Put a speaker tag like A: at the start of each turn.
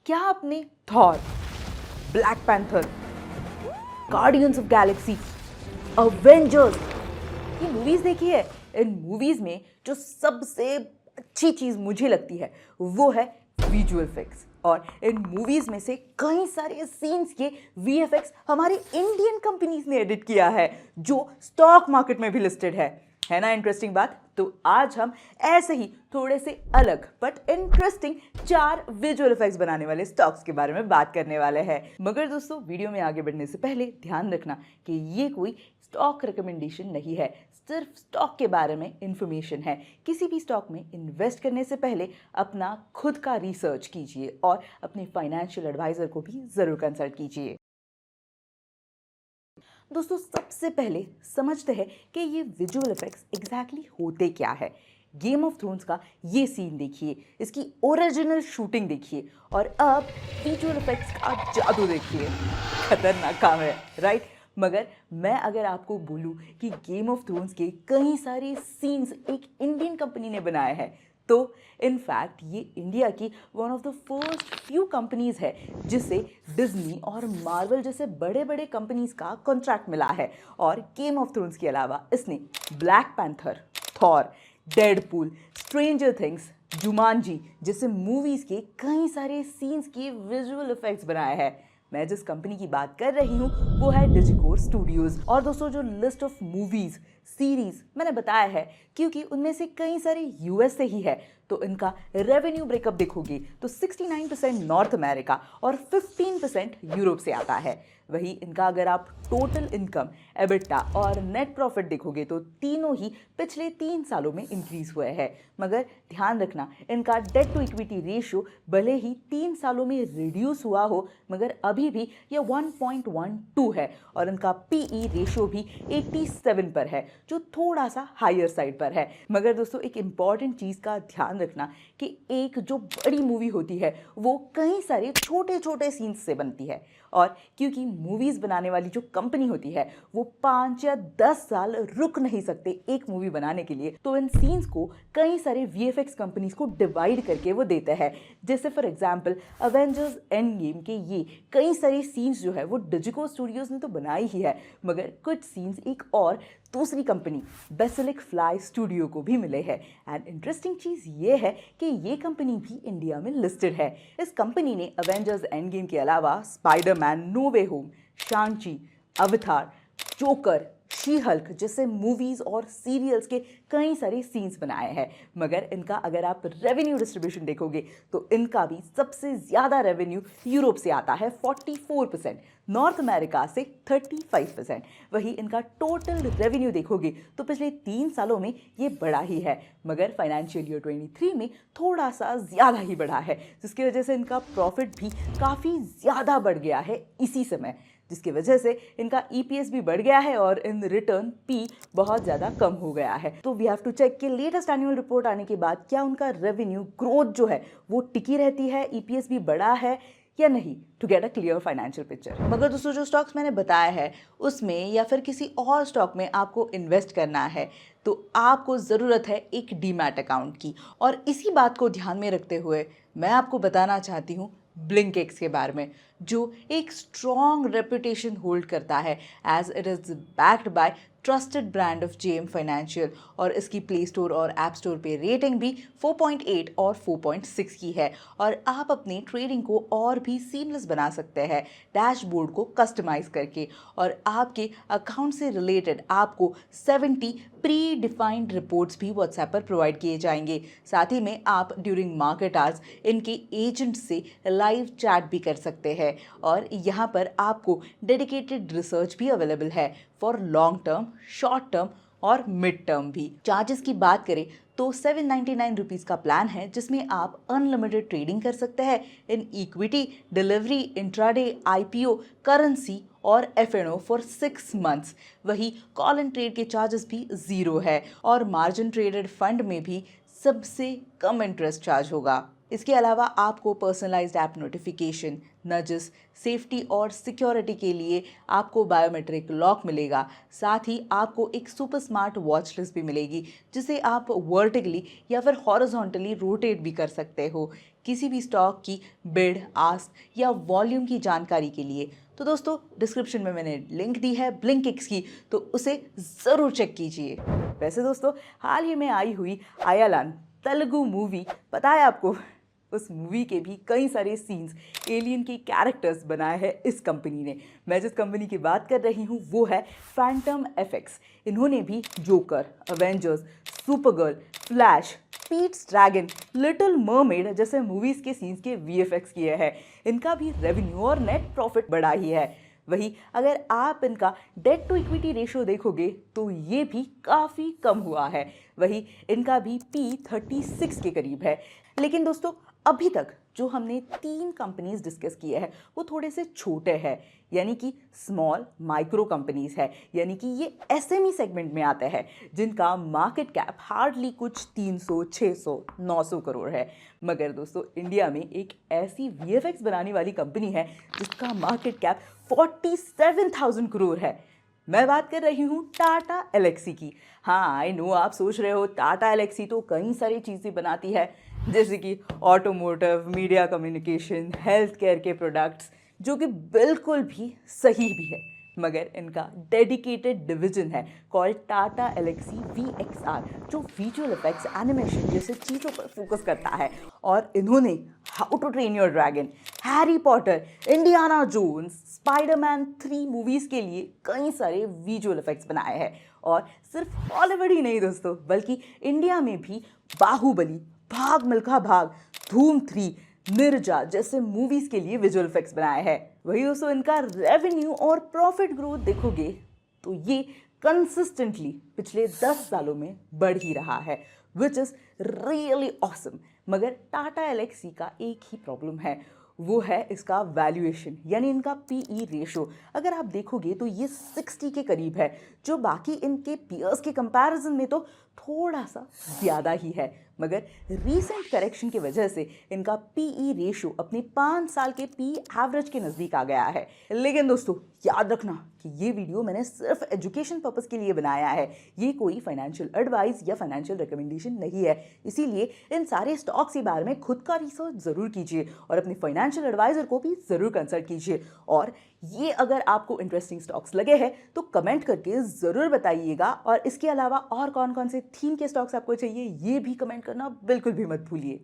A: क्या आपने Thor, black panther, guardians of Galaxy, Avengers ये मूवीज देखी है? इन मूवीज में जो सबसे अच्छी चीज मुझे लगती है वो है विजुअल इफेक्ट्स। और इन मूवीज में से कई सारे सीन्स के वीएफएक्स हमारी इंडियन कंपनीज ने एडिट किया है, जो स्टॉक मार्केट में भी लिस्टेड है ना इंटरेस्टिंग बात। तो आज हम ऐसे ही थोड़े से अलग बट इंटरेस्टिंग 4 विजुअल इफेक्ट्स बनाने वाले स्टॉक्स के बारे में बात करने वाले हैं। मगर दोस्तों, वीडियो में आगे बढ़ने से पहले ध्यान रखना कि ये कोई स्टॉक रिकमेंडेशन नहीं है, सिर्फ स्टॉक के बारे में इंफॉर्मेशन है। किसी भी स्टॉक में इन्वेस्ट करने से पहले अपना खुद का रिसर्च कीजिए और अपने फाइनेंशियल एडवाइजर को भी ज़रूर कंसल्ट कीजिए। दोस्तों, सबसे पहले समझते हैं कि ये विजुअल इफेक्ट्स एग्जैक्टली होते क्या है। गेम ऑफ थ्रोन्स का ये सीन देखिए, इसकी ओरिजिनल शूटिंग देखिए और अब विजुअल इफेक्ट्स का जादू देखिए। खतरनाक काम है, राइट? मगर मैं अगर आपको बोलूं कि गेम ऑफ थ्रोन्स के कई सारे सीन्स एक इंडियन कंपनी ने बनाए हैं, तो इनफैक्ट ये इंडिया की one of the first few companies है जिसे डिज्नी और मार्वल जैसे बड़े बड़े कंपनीज का कॉन्ट्रैक्ट मिला है। और गेम ऑफ थ्रोन्स के अलावा इसने black panther, Thor, Deadpool, stranger things, Jumanji जैसे मूवीज के कई सारे सीन्स के विजुअल इफेक्ट्स बनाए हैं। मैं जिस कंपनी की बात कर रही हूँ वो है डिजिकोर स्टूडियोज। और दोस्तों, जो लिस्ट ऑफ मूवीज सीरीज मैंने बताया है क्योंकि उनमें से कई सारे यूएस से ही है, तो इनका रेवेन्यू ब्रेकअप देखोगे तो 69% नॉर्थ अमेरिका और 15% यूरोप से आता है। वही इनका अगर आप टोटल इनकम, एबिटा और नेट प्रॉफिट देखोगे तो तीनों ही पिछले 3 सालों में इंक्रीज हुए हैं। मगर ध्यान रखना, इनका डेट टू इक्विटी रेशियो भले ही 3 सालों में रिड्यूस हुआ हो मगर अभी भी ये 1.12 है और इनका पीई रेशियो भी 87 पर है, जो थोड़ा सा हायर साइड पर है। मगर दोस्तों, एक इंपॉर्टेंट चीज़ का ध्यान रखना कि एक जो बड़ी मूवी होती है वो कई सारे छोटे छोटे सीन्स से बनती है। और क्योंकि मूवीज़ बनाने वाली जो कंपनी होती है वो 5 या 10 साल रुक नहीं सकते एक मूवी बनाने के लिए, तो इन सीन्स को कई सारे वीएफएक्स कंपनीज को डिवाइड करके वो देते हैं। जैसे for example Avengers end game के ये कई सारे सीन्स जो है वो डिजिको स्टूडियोज ने तो बनाई ही है, मगर कुछ सीन्स एक और दूसरी कंपनी बेसिलिक फ्लाई स्टूडियो को भी मिले हैं। एंड इंटरेस्टिंग चीज़ ये है कि ये कंपनी भी इंडिया में लिस्टेड है। इस कंपनी ने अवेंजर्स एंड गेम के अलावा स्पाइडरमैन नो वे होम, शांची, अवतार, जोकर, शी हल्क जैसे मूवीज और सीरियल्स के कई सारे सीन्स बनाए हैं। मगर इनका अगर आप रेवेन्यू डिस्ट्रीब्यूशन देखोगे तो इनका भी सबसे ज़्यादा रेवेन्यू यूरोप से आता है 44%, नॉर्थ अमेरिका से 35%। वही इनका टोटल रेवेन्यू देखोगे तो पिछले 3 सालों में ये बढ़ा ही है, मगर फाइनेंशियल ईयर 23 में थोड़ा सा ज़्यादा ही बढ़ा है, जिसकी वजह से इनका प्रॉफिट भी काफ़ी ज़्यादा बढ़ गया है इसी समय, जिसकी वजह से इनका ईपीएस भी बढ़ गया है और इन रिटर्न पी बहुत ज़्यादा कम हो गया है। तो वी हैव टू चेक कि लेटेस्ट एनुअल रिपोर्ट आने के बाद क्या उनका रेवेन्यू ग्रोथ जो है वो टिकी रहती है, ईपीएस भी बढ़ा है या नहीं, to get a clear financial picture. मगर दोस्तों, जो स्टॉक्स मैंने बताया है उसमें या फिर किसी और स्टॉक में आपको इन्वेस्ट करना है तो आपको ज़रूरत है एक डीमैट अकाउंट की। और इसी बात को ध्यान में रखते हुए मैं आपको बताना चाहती हूँ ब्लिंकिक्स के बारे में, जो एक स्ट्रॉन्ग रेपुटेशन होल्ड करता है as it is backed by trusted brand of JM Financial. और इसकी प्ले स्टोर और ऐप स्टोर पे रेटिंग भी 4.8 और 4.6 की है। और आप अपनी ट्रेडिंग को और भी सीमलेस बना सकते हैं डैशबोर्ड को कस्टमाइज़ करके। और आपके अकाउंट से रिलेटेड आपको 70 प्री डिफाइंड रिपोर्ट्स भी व्हाट्सएप पर प्रोवाइड किए जाएंगे। साथ ही में आप ड्यूरिंग मार्केट आवर्स इनके एजेंट से लाइव चैट भी कर सकते हैं। और यहाँ पर आपको डेडिकेटेड रिसर्च भी अवेलेबल है for long term, short term और मिड टर्म भी। चार्जेस की बात करें तो 799 रुपीज़ का प्लान है जिसमें आप अनलिमिटेड ट्रेडिंग कर सकते हैं in equity, delivery, intraday, IPO, currency और एफएनओ फॉर 6 मंथ्स। वही कॉल एंड ट्रेड के चार्जेस भी 0 है और मार्जिन ट्रेडेड फंड में भी सबसे कम इंटरेस्ट चार्ज होगा। इसके अलावा आपको personalised app notification, nudges, safety और सिक्योरिटी के लिए आपको बायोमेट्रिक लॉक मिलेगा। साथ ही आपको एक सुपर स्मार्ट वॉच लिस्ट भी मिलेगी जिसे आप वर्टिकली या फिर हॉरिजॉन्टली रोटेट भी कर सकते हो किसी भी स्टॉक की बिड, आस्क या वॉल्यूम की जानकारी के लिए। तो दोस्तों, डिस्क्रिप्शन में मैंने लिंक दी है ब्लिंकिक्स की, तो उसे ज़रूर चेक कीजिए। वैसे दोस्तों, हाल ही में आई हुई अयालान तेलुगु मूवी, पता है आपको, उस मूवी के भी कई सारे सीन्स एलियन के कैरेक्टर्स बनाए हैं इस कंपनी ने। मैं जिस कंपनी की बात कर रही हूँ वो है फैंटम एफएक्स। इन्होंने भी joker, Avengers, Supergirl, flash, Pitt's dragon, little mermaid जैसे मूवीज़ के सीन्स के वीएफएक्स किए हैं। इनका भी रेवेन्यू और नेट प्रॉफिट बढ़ा ही है। वहीं अगर आप इनका डेट टू इक्विटी रेशियो देखोगे तो ये भी काफ़ी कम हुआ है। वहीं इनका भी P36 के करीब है। लेकिन दोस्तों, अभी तक जो हमने 3 कंपनीज डिस्कस किए हैं वो थोड़े से छोटे हैं, यानी कि स्मॉल माइक्रो कंपनीज है, यानी कि ये एसएमई सेगमेंट में आते हैं जिनका मार्केट कैप हार्डली कुछ 300, 600, 900 करोड़ है। मगर दोस्तों, इंडिया में एक ऐसी वीएफएक्स बनाने वाली कंपनी है जिसका मार्केट कैप 47,000 करोड़ है। मैं बात कर रही हूँ टाटा एलेक्सी की। हाँ, आई नो, आप सोच रहे हो टाटा एलेक्सी तो कई सारी चीज़ें बनाती है, जैसे कि automotive, media communication, health care के प्रोडक्ट्स, जो कि बिल्कुल भी सही भी है। मगर इनका डेडिकेटेड डिवीजन है कॉल्ड टाटा एलेक्सी VXR, जो विजुअल इफेक्ट्स, एनिमेशन जैसे चीज़ों पर फोकस करता है। और इन्होंने How to Train Your Dragon, Harry Potter, Indiana Jones, Spiderman 3 movies के लिए कई सारे विजुअल इफेक्ट्स बनाए हैं। और सिर्फ हॉलीवुड ही नहीं दोस्तों, बल्कि इंडिया में भी बाहुबली, भाग मिल्खा भाग, धूम 3, मिर्जा जैसे मूवीज के लिए विजुअल इफेक्ट्स बनाए हैं। वही दोस्तों, इनका रेवेन्यू और प्रॉफिट ग्रोथ देखोगे तो ये कंसिस्टेंटली पिछले 10 सालों में बढ़ ही रहा है, विच इज़ रियली ऑसम। मगर टाटा एलेक्सी का एक ही प्रॉब्लम है, वो है इसका वैल्यूएशन, यानी इनका पीई रेशो। अगर आप देखोगे तो ये 60 के करीब है, जो बाकी इनके पीयर्स के कंपैरिजन में तो थोड़ा सा ज़्यादा ही है। मगर रीसेंट करेक्शन की वजह से इनका पीई रेशो अपने 5 साल के पी एवरेज के नज़दीक आ गया है। लेकिन दोस्तों, याद रखना कि ये वीडियो मैंने सिर्फ एजुकेशन पर्पस के लिए बनाया है, ये कोई फाइनेंशियल एडवाइस या फाइनेंशियल रिकमेंडेशन नहीं है। इसीलिए इन सारे स्टॉक्स के बारे में खुद का रिसर्च ज़रूर कीजिए और अपने फाइनेंशियल एडवाइज़र को भी ज़रूर कंसल्ट कीजिए। और ये अगर आपको इंटरेस्टिंग स्टॉक्स लगे हैं तो कमेंट करके ज़रूर बताइएगा। और इसके अलावा और कौन कौन से थीम के स्टॉक्स आपको चाहिए ये भी कमेंट करना बिल्कुल भी मत भूलिए।